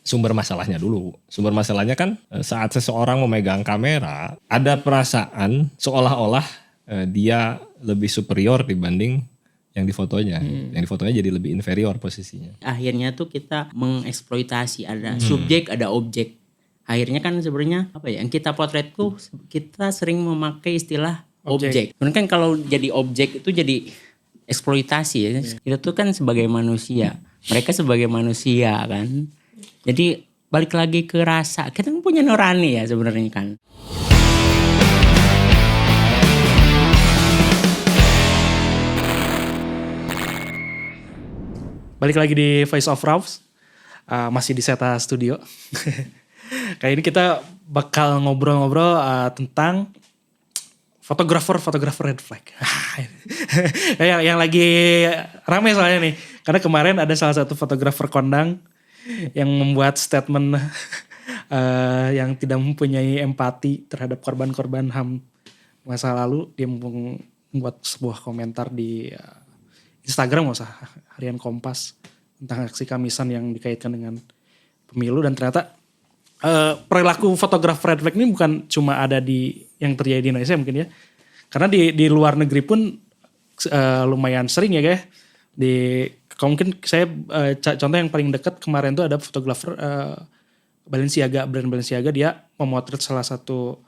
sumber masalahnya dulu. Sumber masalahnya kan saat seseorang memegang kamera, ada perasaan seolah-olah dia lebih superior dibanding yang difotonya. Yang difotonya jadi lebih inferior posisinya. Akhirnya tuh kita mengeksploitasi, ada subjek, ada objek. Akhirnya kan sebenarnya apa ya? Yang kita potret tuh kita sering memakai istilah objek. Sebenarnya kan kalau jadi objek itu jadi eksploitasi ya. Kita tuh kan sebagai manusia, mereka sebagai manusia kan. Jadi balik lagi ke rasa. Kita kan punya nurani ya sebenarnya kan. Balik lagi di Voice of Raus, masih di Seta Studio. Kali ini kita bakal ngobrol-ngobrol tentang fotografer red flag. yang lagi rame soalnya nih. Karena kemarin ada salah satu fotografer kondang yang membuat statement yang tidak mempunyai empati terhadap korban-korban HAM masa lalu. Dia membuat sebuah komentar di Instagram, nggak usah, harian Kompas, tentang aksi Kamisan yang dikaitkan dengan pemilu. Dan ternyata perilaku fotografer red flag ini bukan cuma ada di yang terjadi di Indonesia mungkin ya, karena di luar negeri pun lumayan sering ya guys. Kalau mungkin saya contoh yang paling dekat kemarin tuh ada fotografer brand Balenciaga, dia memotret salah satu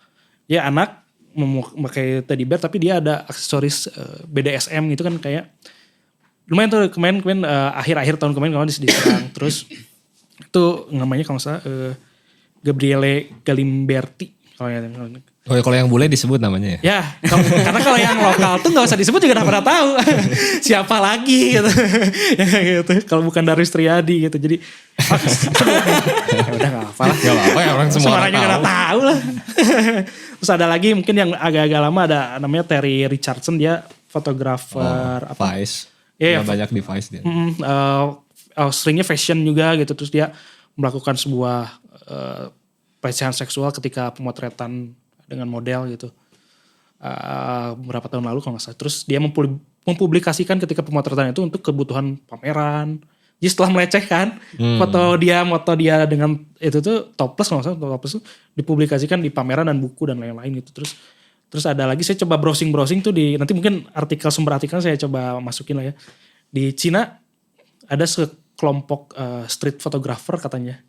ya anak memakai teddy bear, tapi dia ada aksesoris BDSM gitu kan, kayak lumayan tuh kemarin akhir tahun kemarin diserang. Terus itu namanya kalau nggak salah Gabriele Galimberti kalau yang bule disebut namanya ya? Ya, karena kalau yang lokal tuh gak usah disebut juga udah pada tahu. Siapa lagi gitu. Gitu. Kalau bukan Darwis Triadi gitu. Jadi ya udah gak apa lah. Gak apa-apa ya, orang semua orang juga tahu lah. Terus ada lagi mungkin yang agak-agak lama, ada namanya Terry Richardson, dia fotografer Vice. Ya, banyak di Vice dia. Seringnya fashion juga gitu. Terus dia melakukan sebuah pelecehan seksual ketika pemotretan dengan model gitu. Beberapa tahun lalu kalau gak salah. Terus dia mempublikasikan ketika pemotretan itu untuk kebutuhan pameran. Jadi setelah melecehkan, foto dia dengan itu tuh topless, kalau gak salah topless tuh dipublikasikan di pameran dan buku dan lain-lain gitu. Terus ada lagi, saya coba browsing tuh nanti mungkin sumber artikel saya coba masukin lah ya. Di Cina ada sekelompok street photographer katanya.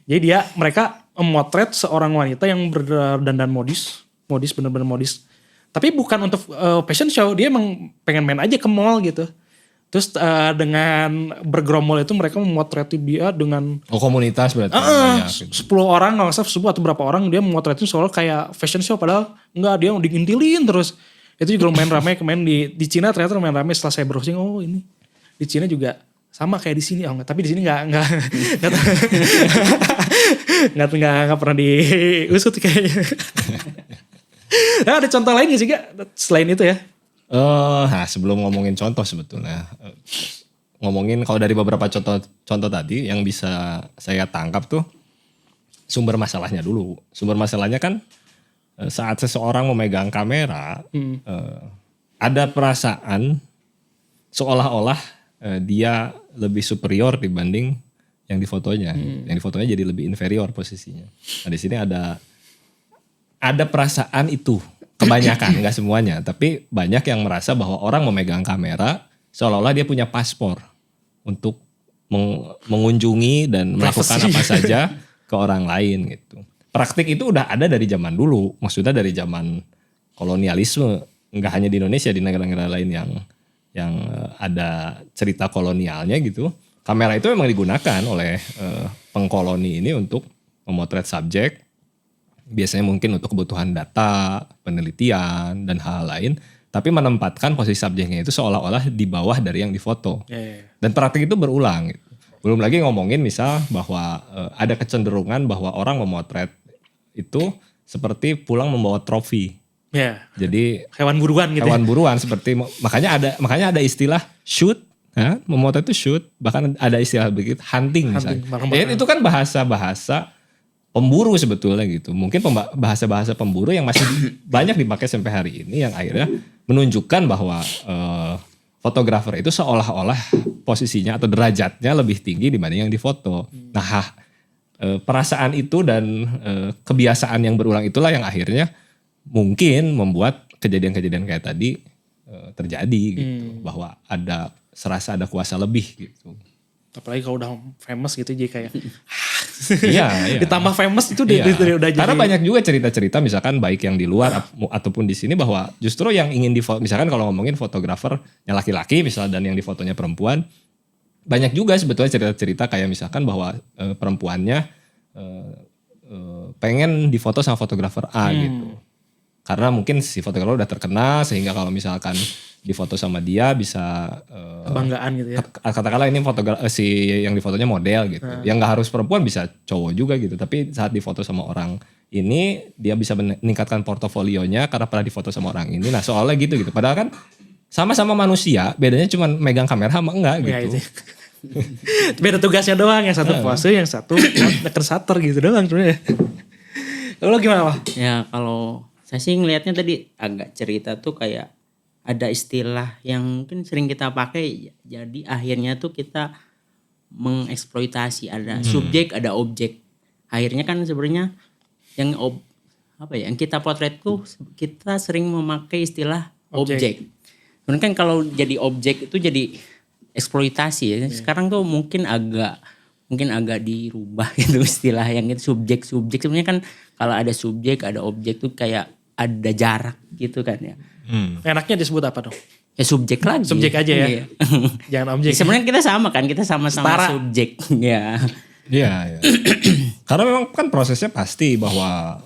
Jadi mereka memotret seorang wanita yang berdandan modis, benar-benar modis. Tapi bukan untuk fashion show, dia emang pengen main aja ke mall gitu. Terus dengan bergerombol itu mereka memotret dia dengan komunitas berarti. 10 orang kalau nggak salah, 10 atau berapa orang, dia memotretin soal kayak fashion show, padahal enggak, dia diintilin terus. Itu juga lumayan ramai kemarin di Cina, ternyata lumayan ramai setelah saya browsing. Oh ini di Cina juga sama kayak di sini, tapi di sini nggak pernah diusut kayaknya. Nah, ada contoh lain gak sih Kak selain itu ya? Nah sebelum ngomongin contoh sebetulnya, ngomongin kalau dari beberapa contoh tadi yang bisa saya tangkap tuh sumber masalahnya dulu. Sumber masalahnya kan saat seseorang memegang kamera, ada perasaan seolah-olah dia lebih superior dibanding yang difotonya. Yang difotonya jadi lebih inferior posisinya. Nah di sini ada perasaan itu, kebanyakan, nggak semuanya, tapi banyak yang merasa bahwa orang memegang kamera seolah-olah dia punya paspor untuk mengunjungi dan melakukan apa saja ke orang lain gitu. Praktik itu udah ada dari zaman dulu, maksudnya dari zaman kolonialisme, nggak hanya di Indonesia, di negara-negara lain yang ada cerita kolonialnya gitu. Kamera itu memang digunakan oleh pengkoloni ini untuk memotret subjek. Biasanya mungkin untuk kebutuhan data, penelitian, dan hal lain. Tapi menempatkan posisi subjeknya itu seolah-olah di bawah dari yang difoto. Dan praktik itu berulang. Gitu. Belum lagi ngomongin misal bahwa ada kecenderungan bahwa orang memotret itu seperti pulang membawa trofi. Ya. Jadi hewan buruan gitu. Hewan buruan seperti makanya ada istilah shoot, memotret itu shoot, bahkan ada istilah begitu hunting misalnya. Itu kan bahasa pemburu sebetulnya gitu. Mungkin bahasa bahasa pemburu yang masih banyak dipakai sampai hari ini, yang akhirnya menunjukkan bahwa fotografer itu seolah-olah posisinya atau derajatnya lebih tinggi dibanding yang difoto. Nah, perasaan itu dan kebiasaan yang berulang itulah yang akhirnya mungkin membuat kejadian-kejadian kayak tadi terjadi gitu, bahwa serasa ada kuasa lebih gitu. Apalagi kalau udah famous gitu jadi kayak Iya. ditambah famous itu Iya. udah jadi. Karena banyak juga cerita-cerita misalkan baik yang di luar ataupun di sini bahwa justru yang ingin misalkan kalau ngomongin fotografer yang laki-laki misal dan yang difotonya perempuan, banyak juga sebetulnya cerita-cerita kayak misalkan bahwa perempuannya pengen difoto sama fotografer A gitu. Karena mungkin si fotografer udah terkenal sehingga kalau misalkan difoto sama dia bisa kebanggaan gitu ya. katakanlah ini si yang difotonya model gitu. Yang nggak harus perempuan bisa cowok juga gitu. Tapi saat difoto sama orang ini dia bisa meningkatkan portofolionya karena pernah difoto sama orang ini. Nah soalnya gitu. Padahal kan sama-sama manusia, bedanya cuma megang kamera sama enggak gitu. Ya, beda tugasnya doang, yang satu pose, yang satu neken shutter gitu doang sebenarnya. Lo gimana Pak? Ya kalau saya sih ngelihatnya tadi agak cerita tuh kayak ada istilah yang mungkin sering kita pakai, jadi akhirnya tuh kita mengeksploitasi, ada subjek ada objek. Akhirnya kan sebenarnya yang yang kita potret tuh kita sering memakai istilah objek. Kemudian kan kalau jadi objek itu jadi eksploitasi ya. Sekarang tuh mungkin agak dirubah gitu istilah yang itu subjek sebenarnya kan kalau ada subjek ada objek tuh kayak ada jarak gitu kan ya. Enaknya disebut apa dong? Ya subjek lagi. Subjek aja ya. Iya. Jangan objek. Sebenarnya kita sama kan, kita sama-sama Setara. subjek. Ya. Iya. Karena memang kan prosesnya pasti bahwa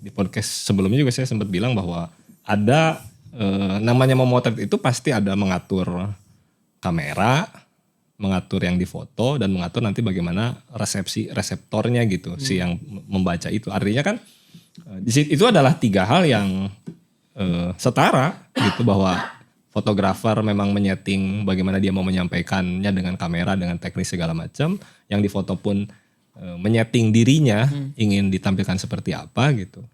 di podcast sebelumnya juga saya sempat bilang bahwa ada namanya memotret itu pasti ada mengatur kamera, mengatur yang difoto dan mengatur nanti bagaimana reseptornya gitu, si yang membaca itu. Artinya kan itu adalah 3 hal yang setara gitu, bahwa fotografer memang menyeting bagaimana dia mau menyampaikannya dengan kamera dengan teknis segala macam, yang difoto pun menyeting dirinya ingin ditampilkan seperti apa gitu.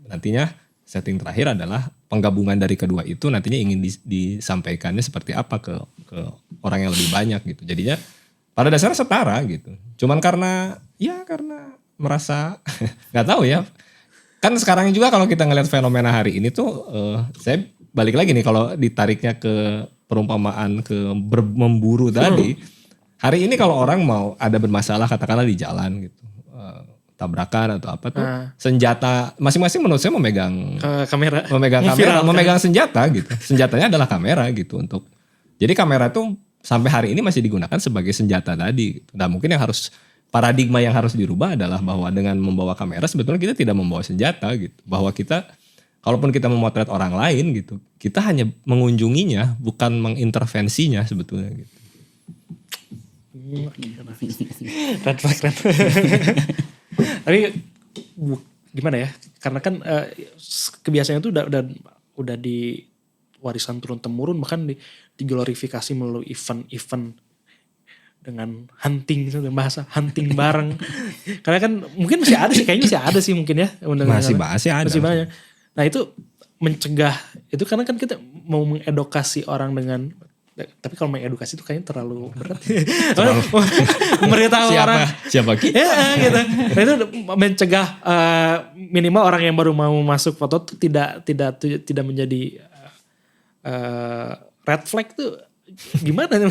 Nantinya setting terakhir adalah penggabungan dari kedua itu nantinya ingin disampaikannya seperti apa ke orang yang lebih banyak gitu. Jadinya pada dasarnya setara gitu. Cuman karena merasa nggak tahu ya. Kan sekarang juga kalau kita ngelihat fenomena hari ini tuh saya balik lagi nih kalau ditariknya ke perumpamaan ke memburu tadi. Hari ini kalau orang mau ada bermasalah katakanlah di jalan gitu. Tabrakan atau apa tuh, senjata masing-masing menurut saya memegang kamera, memegang senjata gitu. Senjatanya adalah kamera gitu untuk. Jadi kamera tuh sampai hari ini masih digunakan sebagai senjata tadi gitu. Nah, mungkin paradigma yang harus dirubah adalah bahwa dengan membawa kamera sebetulnya kita tidak membawa senjata gitu. Bahwa kita kalaupun kita memotret orang lain gitu, kita hanya mengunjunginya bukan mengintervensinya sebetulnya gitu. Red flag. Tapi gimana ya? Karena kan kebiasaannya itu udah di warisan turun temurun, bahkan diglorifikasi melalui event-event dengan hunting, bahasa hunting bareng. Karena kan mungkin kayaknya masih ada sih mungkin ya. Masih ada. Banyak. Nah itu mencegah itu karena kan kita mau mengedukasi orang dengan. Tapi kalau mengedukasi itu kayaknya terlalu berat. Memberitahu orang. Siapa kita? Ya gitu. Nah itu mencegah minimal orang yang baru mau masuk foto tuh tidak menjadi red flag tuh gimana?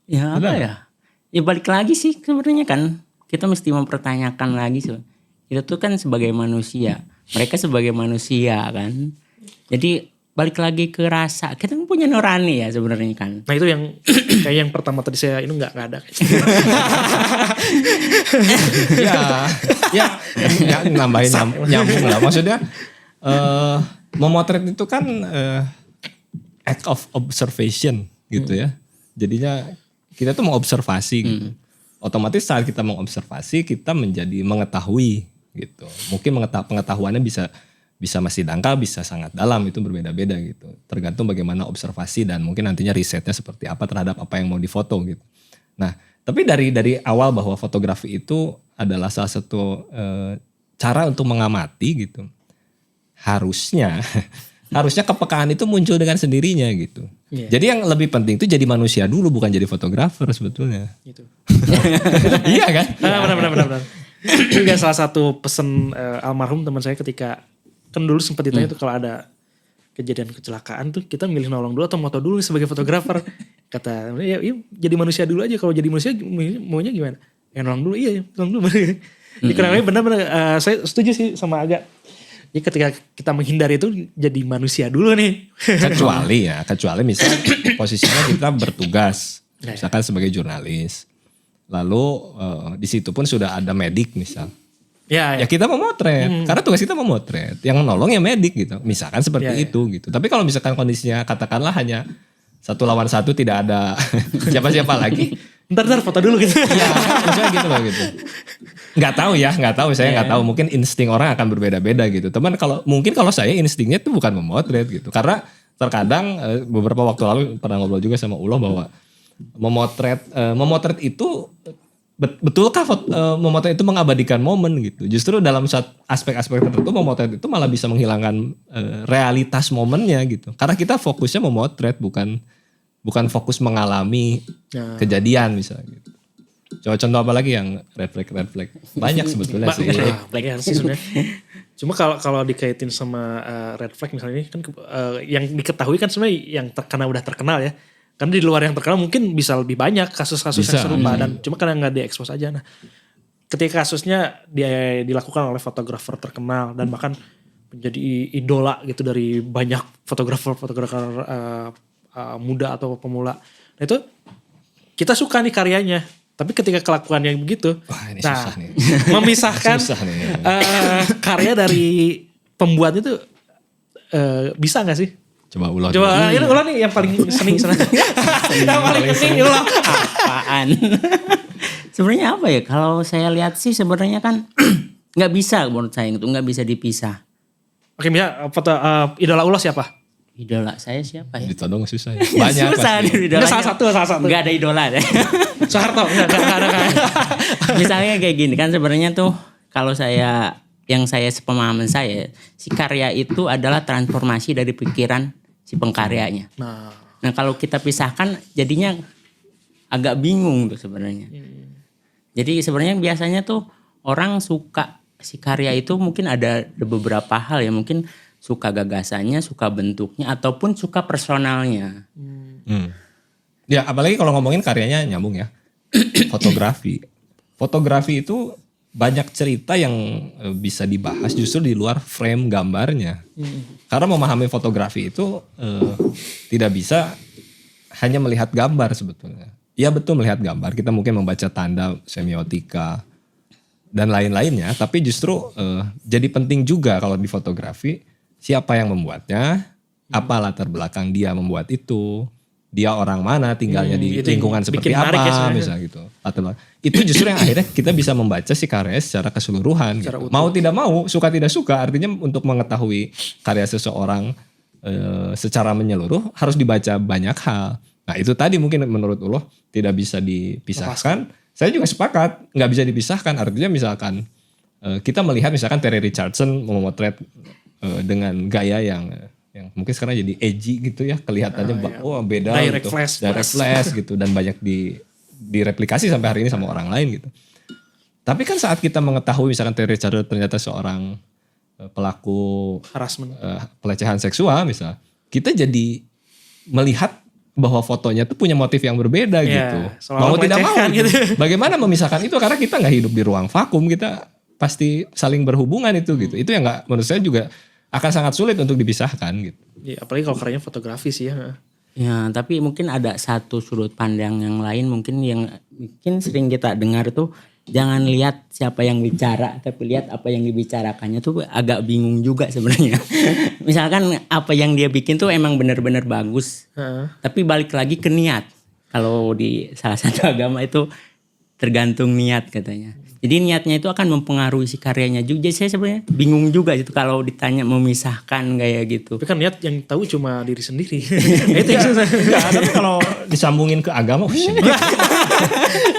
Ya apa ya? Ya balik lagi sih sebenarnya kan kita mesti mempertanyakan lagi sih. Kita tuh kan sebagai manusia, mereka sebagai manusia kan. Jadi balik lagi ke rasa, kita kan punya nurani ya sebenarnya kan. Nah itu yang kayak yang pertama tadi saya ini nggak ada. ya nambahin nyambung lah. Maksudnya memotret itu kan act of observation gitu ya. Jadinya kita tuh mengobservasi gitu. Otomatis saat kita mengobservasi kita menjadi mengetahui gitu. Mungkin pengetahuannya bisa masih dangkal, bisa sangat dalam, itu berbeda-beda gitu. Tergantung bagaimana observasi dan mungkin nantinya risetnya seperti apa terhadap apa yang mau difoto gitu. Nah, tapi dari awal bahwa fotografi itu adalah salah satu cara untuk mengamati gitu. Harusnya harusnya kepekaan itu muncul dengan sendirinya gitu. Iya. Jadi yang lebih penting itu jadi manusia dulu, bukan jadi fotografer sebetulnya. Gitu. Iya kan? Benar. Itu juga salah satu pesan almarhum teman saya ketika kan dulu sempat ditanya tuh kalau ada kejadian kecelakaan tuh kita milih nolong dulu atau moto dulu sebagai fotografer. Kata ya jadi manusia dulu aja, kalau jadi manusia maunya gimana? Ya nolong dulu, iya nolong dulu. Jadi kurang lebih benar-benar saya setuju sih sama Aga. Jadi ketika kita menghindari itu jadi manusia dulu nih. Kecuali misalnya posisinya kita bertugas, misalkan sebagai jurnalis. Lalu di situ pun sudah ada medik misal. Ya kita memotret, karena tugas kita memotret. Yang nolong ya medik gitu. Misalkan seperti itu gitu. Tapi kalau misalkan kondisinya katakanlah hanya 1 lawan 1 tidak ada siapa-siapa lagi. Ntar foto dulu gitu. Iya, misalnya gitu loh gitu. Nggak tahu, saya nggak tahu. Mungkin insting orang akan berbeda-beda gitu. Teman mungkin kalau saya instingnya itu bukan memotret gitu. Karena terkadang beberapa waktu lalu pernah ngobrol juga sama Uloh bahwa memotret itu betulkah memotret itu mengabadikan momen gitu. Justru dalam aspek-aspek tertentu memotret itu malah bisa menghilangkan realitas momennya gitu. Karena kita fokusnya memotret bukan fokus mengalami kejadian misalnya gitu. Coba contoh apa lagi yang red flag? Banyak sebetulnya sih. Banyak sih sebenarnya. Cuma kalau dikaitin sama red flag misalnya ini kan yang diketahui kan sebenarnya yang udah terkenal ya. Karena di luar yang terkenal mungkin bisa lebih banyak kasus-kasus yang serupa dan cuma karena nggak diekspos aja. Nah, ketika kasusnya dilakukan oleh fotografer terkenal dan bahkan menjadi idola gitu dari banyak fotografer muda atau pemula. Nah itu kita suka nih karyanya. Tapi ketika kelakuannya begitu, susah nih. Memisahkan karya dari pembuat itu bisa gak sih? Coba Uloh. Ini Uloh nih yang paling sering sana. Yang paling sering Uloh. Apaan? Sebenarnya apa ya? Kalau saya lihat sih sebenarnya kan nggak bisa menurut saya itu nggak bisa dipisah. Oke, Mia, foto idola Uloh siapa? Idola saya siapa ya? Ditodong susah ya. Banyak susah pasti. Idolanya. Salah satu. Gak ada idola deh. Soeharto. Gak ada. Misalnya kayak gini kan sebenarnya tuh kalau yang saya sepemahaman saya, si karya itu adalah transformasi dari pikiran si pengkaryanya. Nah kalau kita pisahkan jadinya agak bingung tuh sebenarnya. Jadi sebenarnya biasanya tuh orang suka si karya itu mungkin ada beberapa hal ya, mungkin suka gagasannya, suka bentuknya, ataupun suka personalnya. Ya apalagi kalau ngomongin karyanya nyambung ya. Fotografi itu banyak cerita yang bisa dibahas justru di luar frame gambarnya. Karena memahami fotografi itu tidak bisa hanya melihat gambar sebetulnya. Ya betul melihat gambar, kita mungkin membaca tanda, semiotika, dan lain-lainnya. Tapi justru jadi penting juga kalau di fotografi, siapa yang membuatnya, apa latar belakang dia membuat itu, dia orang mana, tinggalnya di lingkungan seperti apa, ya, misalnya gitu. Itu justru yang akhirnya kita bisa membaca si karya secara keseluruhan. Gitu. Mau tidak mau, suka tidak suka, artinya untuk mengetahui karya seseorang secara menyeluruh harus dibaca banyak hal. Nah itu tadi mungkin menurut Uloh tidak bisa dipisahkan. Saya juga sepakat, nggak bisa dipisahkan. Artinya misalkan kita melihat misalkan Terry Richardson memotret dengan gaya yang mungkin sekarang jadi edgy gitu ya, kelihatannya beda direct gitu, flash gitu dan banyak direplikasi sampai hari ini sama orang lain gitu. Tapi kan saat kita mengetahui misalkan Terry Richardson ternyata seorang pelaku harassment, pelecehan seksual misal, kita jadi melihat bahwa fotonya tuh punya motif yang berbeda gitu. Mau tidak mau gitu. Bagaimana memisahkan itu karena kita nggak hidup di ruang vakum, kita pasti saling berhubungan itu gitu. Itu yang nggak, menurut saya juga akan sangat sulit untuk dipisahkan gitu. Ya, apalagi kalau karyanya fotografi sih ya. Ya, tapi mungkin ada satu sudut pandang yang lain mungkin sering kita dengar tuh, jangan lihat siapa yang bicara, tapi lihat apa yang dibicarakannya tuh agak bingung juga sebenarnya. Misalkan apa yang dia bikin tuh emang benar-benar bagus, tapi balik lagi ke niat. Kalau di salah satu agama itu tergantung niat katanya. Jadi niatnya itu akan mempengaruhi si karyanya juga. Jadi saya sebenarnya bingung juga gitu kalau ditanya memisahkan kayak gitu. Tapi kan niat yang tahu cuma diri sendiri. Itu yang susah. Tapi kalau disambungin ke agama,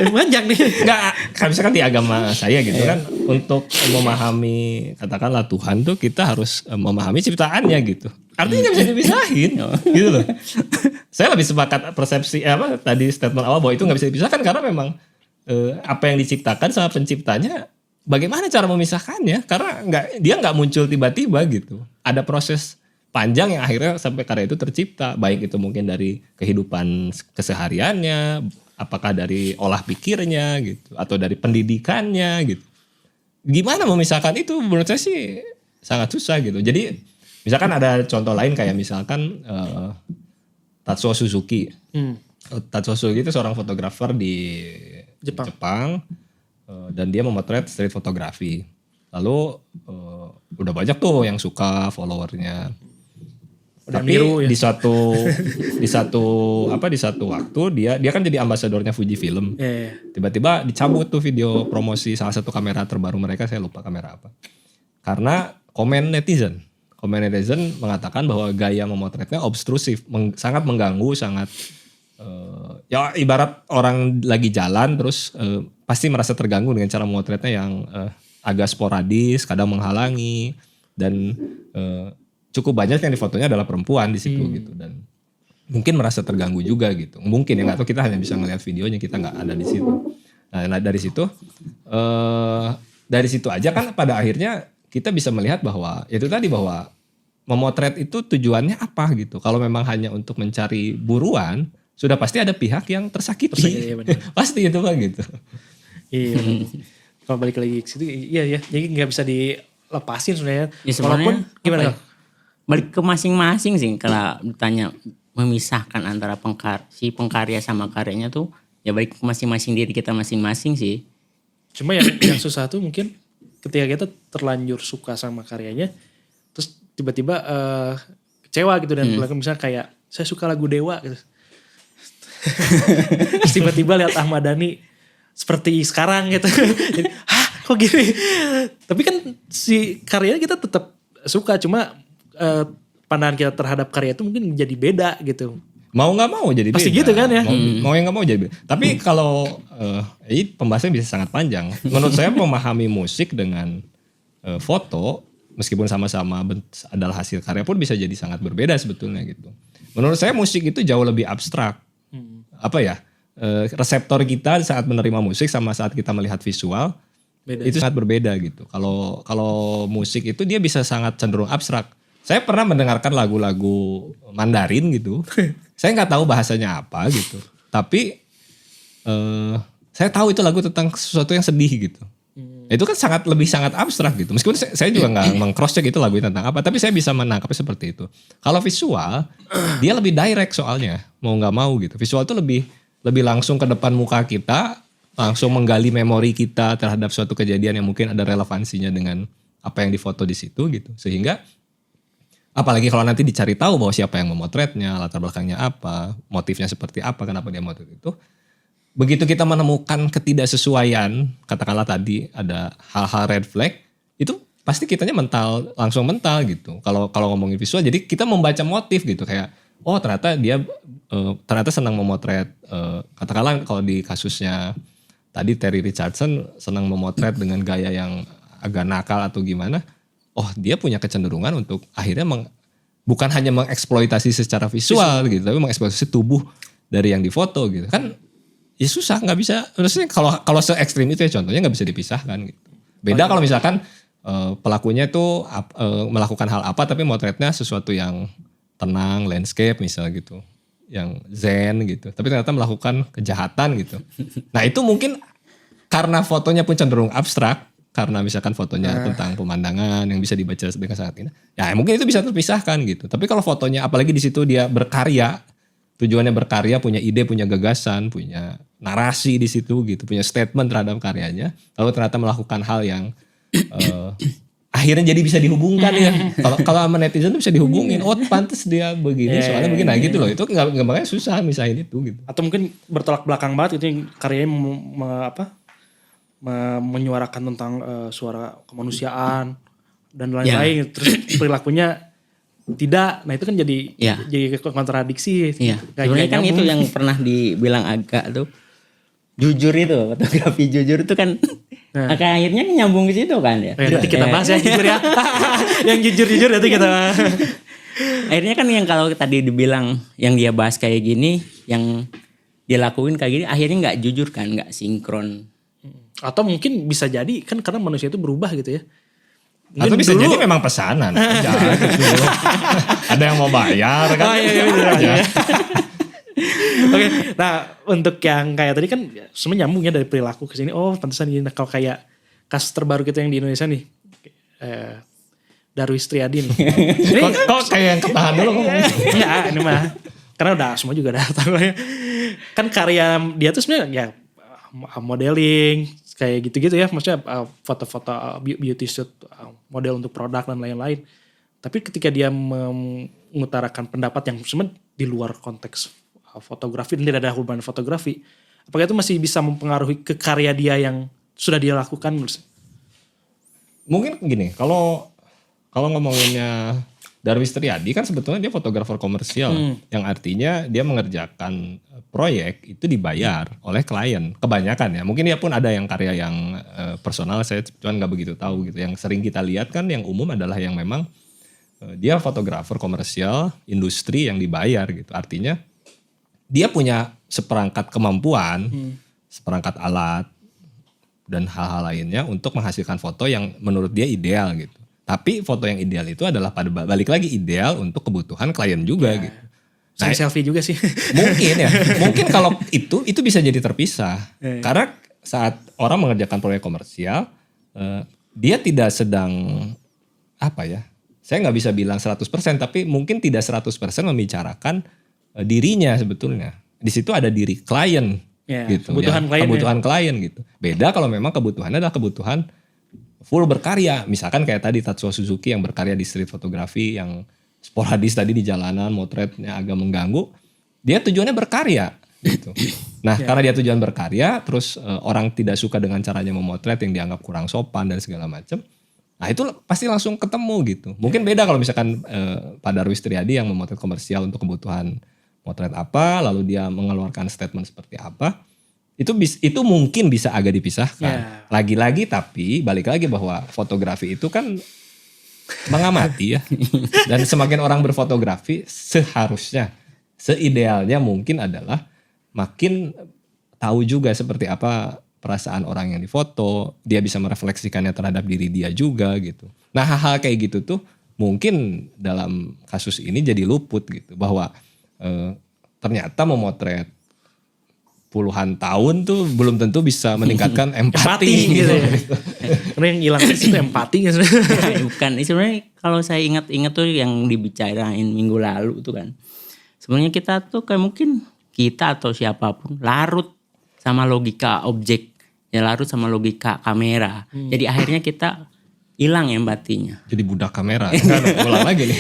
banyak nih. Enggak, kan misalkan di agama saya gitu kan, untuk memahami katakanlah Tuhan tuh kita harus memahami ciptaannya gitu. Artinya nggak bisa dipisahin, gitu loh. Saya lebih sepakat persepsi tadi statement awal bahwa itu nggak bisa dipisahkan karena memang apa yang diciptakan sama penciptanya, bagaimana cara memisahkannya? Karena dia nggak muncul tiba-tiba gitu. Ada proses panjang yang akhirnya sampai karya itu tercipta, baik itu mungkin dari kehidupan kesehariannya, apakah dari olah pikirnya gitu, atau dari pendidikannya gitu. Gimana memisahkan itu? Menurut saya sih sangat susah gitu. Jadi misalkan ada contoh lain kayak misalkan Tatsuo Suzuki. Tatsuo Suzuki itu seorang fotografer di Jepang dan dia memotret street fotografi. Lalu udah banyak tuh yang suka followernya. Tapi ya? di satu waktu dia kan jadi ambasadornya Fujifilm. Tiba-tiba dicabut tuh video promosi salah satu kamera terbaru mereka, saya lupa kamera apa. Karena komen netizen mengatakan bahwa gaya memotretnya obstrusif, sangat mengganggu, sangat ya ibarat orang lagi jalan terus pasti merasa terganggu dengan cara memotretnya yang agak sporadis, kadang menghalangi dan cukup banyak yang di fotonya adalah perempuan di situ gitu, dan mungkin merasa terganggu juga gitu. Mungkin ya nggak tahu, kita hanya bisa ngelihat videonya, kita nggak ada di situ. Nah dari situ aja kan pada akhirnya kita bisa melihat bahwa itu tadi, bahwa memotret itu tujuannya apa gitu. Kalau memang hanya untuk mencari buruan, sudah pasti ada pihak yang tersakiti. Iya, Pasti itu Pak gitu. Iya. Kalau balik lagi ke situ, iya. Jadi nggak bisa dilepasin sebenarnya. Ya sebenarnya Gimana? ya? Balik ke masing-masing sih. Kalau ditanya memisahkan antara pengkarya sama karyanya tuh, ya balik ke masing-masing diri kita masing-masing sih. Cuma yang susah tuh mungkin ketika kita terlanjur suka sama karyanya, terus tiba-tiba kecewa gitu dan misalnya kayak saya suka lagu Dewa gitu. Terus tiba-tiba lihat Ahmad Dhani seperti sekarang gitu. Jadi, hah kok gini? Tapi kan si karyanya kita tetap suka, cuma pandangan kita terhadap karya itu mungkin jadi beda gitu. Mau nggak mau jadi Pasti beda. gitu kan ya? Mau yang nggak mau jadi beda. Tapi kalau ini pembahasannya bisa sangat panjang. Menurut saya memahami musik dengan foto, meskipun sama-sama adalah hasil karya, pun bisa jadi sangat berbeda sebetulnya gitu. Menurut saya musik itu jauh lebih abstrak. Reseptor kita saat menerima musik sama saat kita melihat visual itu sangat berbeda gitu. Kalau musik itu dia bisa sangat cenderung abstrak. Saya pernah mendengarkan lagu-lagu Mandarin gitu. Saya nggak tahu bahasanya apa gitu. Tapi saya tahu itu lagu tentang sesuatu yang sedih gitu. Itu kan lebih sangat abstrak gitu. Meskipun saya juga nggak meng-cross check itu lagu tentang apa, tapi saya bisa menangkapnya seperti itu. Kalau visual, dia lebih direct soalnya, mau nggak mau gitu. Visual itu lebih langsung ke depan muka kita, langsung menggali memori kita terhadap suatu kejadian yang mungkin ada relevansinya dengan apa yang difoto di situ gitu. Sehingga apalagi kalau nanti dicari tahu bahwa siapa yang memotretnya, latar belakangnya apa, motifnya seperti apa, kenapa dia motret itu. Begitu kita menemukan ketidaksesuaian, katakanlah tadi ada hal-hal red flag, itu pasti kitanya langsung mental gitu. Kalau ngomongin visual, jadi kita membaca motif gitu, kayak oh ternyata dia ternyata senang memotret, katakanlah kalau di kasusnya tadi Terry Richardson senang memotret dengan gaya yang agak nakal atau gimana. Oh dia punya kecenderungan untuk akhirnya bukan hanya mengeksploitasi secara visual gitu, tapi mengeksploitasi tubuh dari yang difoto gitu kan. Ya susah, nggak bisa. Maksudnya kalau se ekstrim itu ya contohnya nggak bisa dipisahkan gitu. Beda kalau misalkan pelakunya itu melakukan hal apa tapi motretnya sesuatu yang tenang, landscape misalnya gitu, yang zen gitu. Tapi ternyata melakukan kejahatan gitu. Nah itu mungkin karena fotonya pun cenderung abstrak, karena misalkan fotonya tentang pemandangan yang bisa dibaca dengan sangat indah. Ya mungkin itu bisa terpisahkan gitu. Tapi kalau fotonya apalagi di situ dia berkarya, tujuannya berkarya, punya ide, punya gagasan, punya narasi di situ gitu, punya statement terhadap karyanya, lalu ternyata melakukan hal yang akhirnya jadi bisa dihubungkan ya. Kalau sama netizen tuh bisa dihubungin, oh pantas dia begini, soalnya begini, nah gitu loh. Itu nggak makanya susah misahin itu gitu. Atau mungkin bertolak belakang banget itu yang karyanya menyuarakan tentang suara kemanusiaan dan lain-lain, terus perilakunya tidak, nah itu kan jadi kontradiksi. Iya. Sebenarnya kan itu yang pernah dibilang agak tuh jujur itu, fotografi jujur itu kan akhirnya nyambung ke situ kan ya. Nanti kita bahas ya jujur ya. Yang jujur nanti kita. Akhirnya kan yang kalau tadi dibilang yang dia bahas kayak gini, yang dia lakuin kayak gini, akhirnya nggak jujur kan, nggak sinkron. Atau mungkin bisa jadi kan karena manusia itu berubah gitu ya. Atau bisa jadi memang pesanan aja gitu. Ada yang mau bayar kan. Oh, iya, Ya. Oke, nah untuk yang kayak tadi kan semuanya nyambung ya dari perilaku ke sini. Oh, pantesan gini. Nah, kalau kayak kasus terbaru kita yang di Indonesia nih, Darwis Triadi nih. Kok kayak yang ketahan dulu ngomongnya. Enggak, ini mah karena udah semua juga udah tahu ya. Kan karya dia tuh sebenarnya ya modeling kayak gitu-gitu ya, maksudnya foto-foto beauty shoot, model untuk produk dan lain-lain. Tapi ketika dia mengutarakan pendapat yang sebenarnya di luar konteks fotografi dan tidak ada hubungan fotografi, apakah itu masih bisa mempengaruhi ke karya dia yang sudah dia lakukan? Mungkin gini, kalau ngomonginnya Darwis Triadi kan sebetulnya dia fotografer komersial, yang artinya dia mengerjakan proyek itu dibayar oleh klien kebanyakan ya. Mungkin dia pun ada yang karya yang personal, saya cuma nggak begitu tahu gitu. Yang sering kita lihat kan yang umum adalah yang memang dia fotografer komersial industri yang dibayar gitu. Artinya dia punya seperangkat kemampuan, seperangkat alat dan hal-hal lainnya untuk menghasilkan foto yang menurut dia ideal gitu. Tapi foto yang ideal itu adalah balik lagi ideal untuk kebutuhan klien juga gitu. Nah, selfie juga sih. Mungkin ya. Mungkin kalau itu bisa jadi terpisah. Karena saat orang mengerjakan proyek komersial, dia tidak sedang apa ya? Saya nggak bisa bilang 100%, tapi mungkin tidak 100% membicarakan dirinya sebetulnya. Di situ ada diri klien gitu. Kebutuhan klien gitu. Beda kalau memang kebutuhannya adalah kebutuhan full berkarya. Misalkan kayak tadi Tatsuo Suzuki yang berkarya di street fotografi yang sporadis tadi di jalanan, motretnya agak mengganggu. Dia tujuannya berkarya gitu. Nah, karena dia tujuan berkarya, terus orang tidak suka dengan caranya memotret yang dianggap kurang sopan dan segala macam. Nah, itu pasti langsung ketemu gitu. Mungkin beda kalau misalkan Pak Darwis Triadi yang memotret komersial untuk kebutuhan motret apa, lalu dia mengeluarkan statement seperti apa. Itu mungkin bisa agak dipisahkan. Lagi-lagi tapi balik lagi bahwa fotografi itu kan mengamati ya. Dan semakin orang berfotografi seharusnya, seidealnya mungkin adalah makin tahu juga seperti apa perasaan orang yang difoto. Dia bisa merefleksikannya terhadap diri dia juga gitu. Nah, hal-hal kayak gitu tuh mungkin dalam kasus ini jadi luput gitu. Bahwa ternyata memotret puluhan tahun tuh belum tentu bisa meningkatkan empati gitu ya. Karena yang hilang itu empati gitu. Bukan, sebenarnya kalau saya ingat-ingat tuh yang dibicarain minggu lalu tuh kan. Sebenarnya kita tuh kayak mungkin kita atau siapapun larut sama logika objek, ya larut sama logika kamera. Jadi akhirnya kita hilang empatinya. Jadi budak kamera. Kan ulang lagi nih.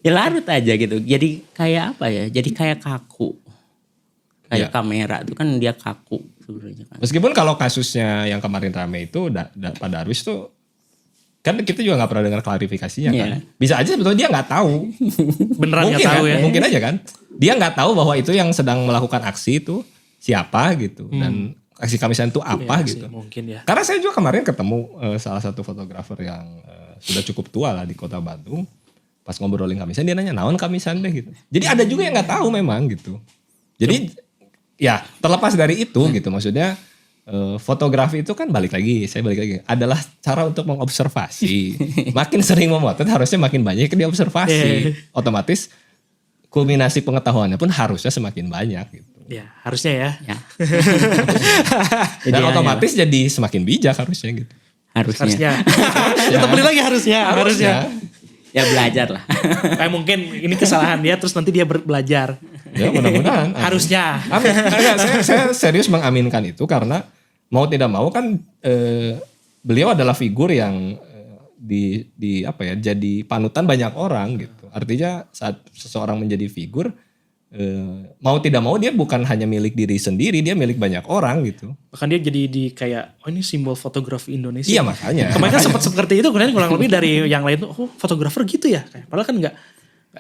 Ya larut aja gitu. Jadi kayak apa ya? Jadi kayak kaku. Kayak kamera itu kan dia kaku sebenarnya kan. Meskipun kalau kasusnya yang kemarin rame itu Pak Darwis tuh kan kita juga nggak pernah dengar klarifikasinya kan. Bisa aja sebetulnya dia nggak tahu. Beneran nggak tahu kan? ya. Mungkin aja kan. Dia nggak tahu bahwa itu yang sedang melakukan aksi itu siapa gitu. Dan aksi kamisan itu apa gitu. Sih, mungkin ya. Karena saya juga kemarin ketemu salah satu fotografer yang sudah cukup tua lah di kota Bandung. Pas ngobrolin kamisan dia nanya naon kamisan deh gitu. Jadi ada juga yang nggak tahu memang gitu. Jadi ya terlepas dari itu gitu maksudnya fotografi itu kan balik lagi adalah cara untuk mengobservasi. Makin sering memotret harusnya makin banyak diobservasi. Otomatis kulminasi pengetahuannya pun harusnya semakin banyak gitu. Ya harusnya ya. Dan otomatis jadi semakin bijak harusnya gitu. Harusnya. Kita beli lagi harusnya. Ya belajar lah. Kayak mungkin ini kesalahan dia terus nanti dia belajar. Ya mudah-mudahan. Harusnya. Amin. Saya serius mengaminkan itu karena mau tidak mau kan beliau adalah figur yang di apa ya jadi panutan banyak orang gitu. Artinya saat seseorang menjadi figur mau tidak mau dia bukan hanya milik diri sendiri, dia milik banyak orang gitu. Bahkan dia jadi di kayak ini simbol fotografi Indonesia. Iya makanya. Kemarin kan sempat seperti itu, kemudian kurang lebih dari yang lain tuh fotografer gitu ya. Padahal kan nggak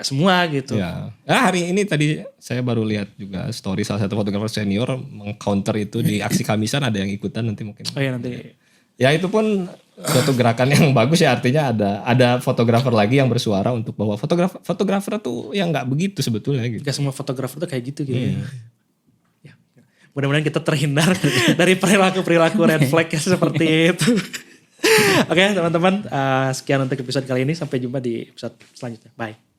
semua gitu. Ya. Nah, hari ini tadi saya baru lihat juga story salah satu fotografer senior mengcounter itu di aksi kamisan ada yang ikutan nanti mungkin. Oh iya nanti. Ya itu pun suatu gerakan yang bagus ya, artinya ada fotografer lagi yang bersuara untuk bahwa fotografer tuh yang nggak begitu sebetulnya gitu. Gak semua fotografer tuh kayak gitu gitu. Ya. Mudah-mudahan kita terhindar dari perilaku red flag seperti itu. Oke teman-teman, sekian untuk episode kali ini. Sampai jumpa di episode selanjutnya. Bye.